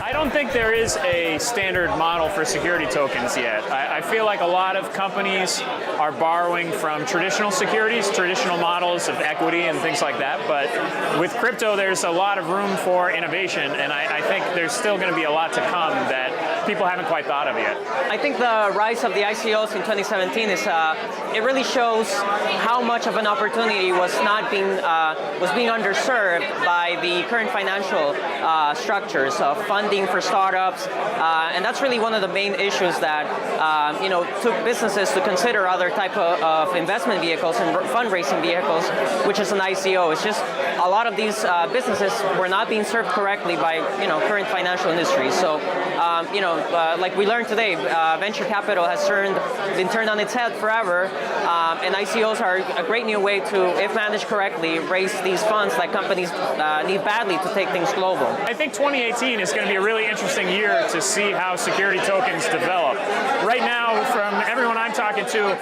I don't think there is a standard model for security tokens yet. I feel like a lot of companies are borrowing from traditional securities, traditional models of equity and things like that, but with crypto there's a lot of room for innovation, and I think there's still going to be a lot to come that people haven't quite thought of yet. I think the rise of the ICOs in 2017 is it really shows how much of an opportunity was being underserved by the current financial structures of funding for startups, and that's really one of the main issues that took businesses to consider other type of investment vehicles and fundraising vehicles, which is an ICO. It's just a lot of these businesses were not being served correctly by current financial industry. So like we learned today, venture capital has been turned on its head forever, and ICOs are a great new way to, if managed correctly, raise these funds that companies need badly to take things global. I think 2018 is going to be a really interesting year to see how security tokens develop. Right now, from everyone I'm talking to,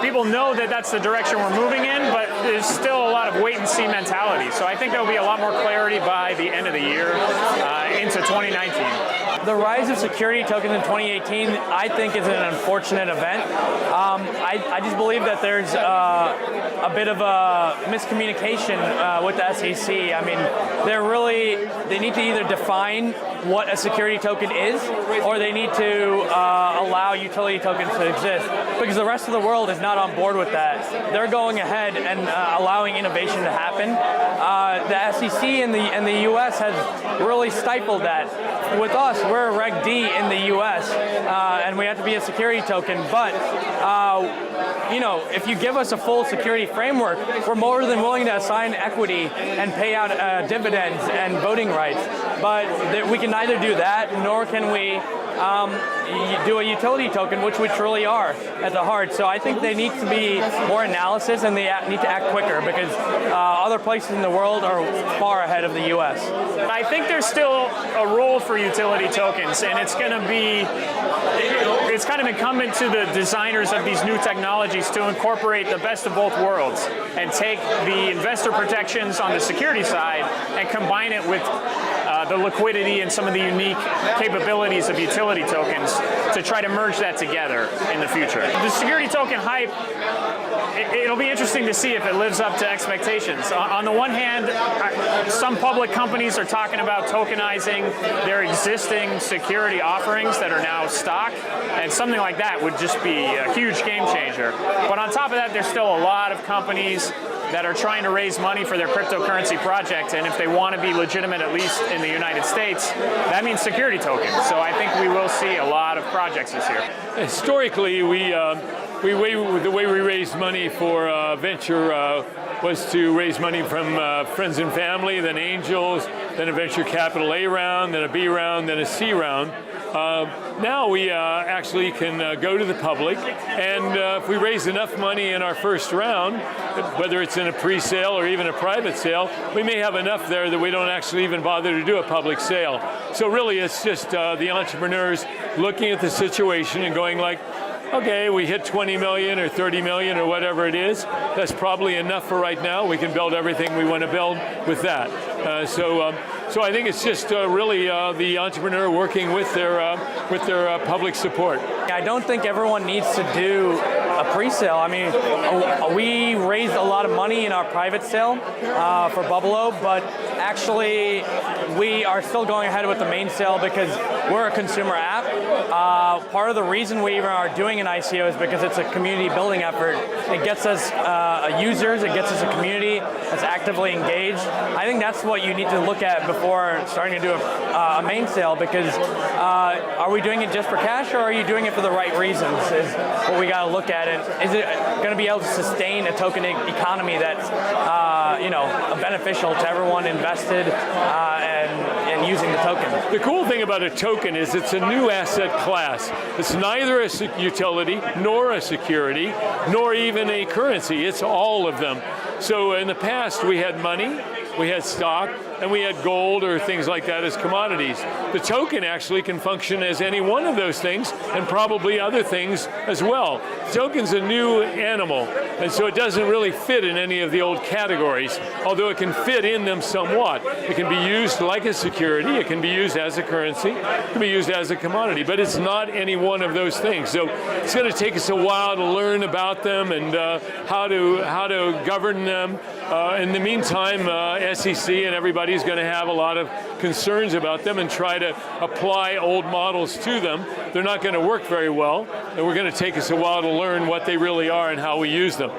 people know that that's the direction we're moving in, but there's still a lot of wait-and-see mentality. So I think there'll be a lot more clarity by the end of the year into 2019. The rise of security tokens in 2018, I think, is an unfortunate event. I just believe that there's a bit of a miscommunication with the SEC. I mean, they need to either define what a security token is, or they need to allow utility tokens to exist, because the rest of the world is not on board with that. They're going ahead and allowing innovation to happen. The SEC in the US has really stifled that. With us, we're Reg D in the US, and we have to be a security token, but if you give us a full security framework, we're more than willing to assign equity and pay out dividends and voting rights. But we can neither do that, nor can we do a utility token, which we truly are at the heart. So I think there needs to be more analysis, and they need to act quicker, because other places in the world are far ahead of the US. I think there's still a role for utility tokens, and it's kind of incumbent to the designers of these new technologies to incorporate the best of both worlds and take the investor protections on the security side and combine it with the liquidity and some of the unique capabilities of utility tokens to try to merge that together in the future. The security token hype, it'll be interesting to see if it lives up to expectations. On the one hand, some public companies are talking about tokenizing their existing security offerings that are now stock, and something like that would just be a huge game changer. But on top of that, there's still a lot of companies that are trying to raise money for their cryptocurrency project, and if they want to be legitimate, at least in the United States, that means security tokens. So I think we will see a lot of projects this year. Historically, the way we raised money for venture was to raise money from friends and family, then angels, then a venture capital A round, then a B round, then a C round. Now we actually can go to the public, and if we raise enough money in our first round, whether it's in a pre-sale or even a private sale, we may have enough there that we don't actually even bother to do a public sale. So really it's just the entrepreneurs looking at the situation and going like, okay, we hit 20 million or 30 million or whatever it is. That's probably enough for right now. We can build everything we want to build with that. So I think it's just really the entrepreneur working with their public support. I don't think everyone needs to do a pre-sale. I mean, we raised a lot of money in our private sale for Bubblo, but actually we are still going ahead with the main sale because we're a consumer app. Part of the reason we even are doing an ICO is because it's a community building effort. It gets us users, it gets us a community that's actively engaged. I think that's what you need to look at before starting to do a main sale, because are we doing it just for cash, or are you doing it for the right reasons is what we got to look at. And is it going to be able to sustain a token economy that's beneficial to everyone invested and using the token? The cool thing about a token is it's a new asset class. It's neither a utility, nor a security, nor even a currency. It's all of them. So in the past we had money, we had stock, and we had gold or things like that as commodities. The token actually can function as any one of those things, and probably other things as well. The token's a new animal, and so it doesn't really fit in any of the old categories, although it can fit in them somewhat. It can be used like a security, it can be used as a currency, it can be used as a commodity, but it's not any one of those things. So it's going to take us a while to learn about them and how to govern them. In the meantime, SEC and everybody's going to have a lot of concerns about them and try to apply old models to them. They're not going to work very well, and we're going to take us a while to learn what they really are and how we use them.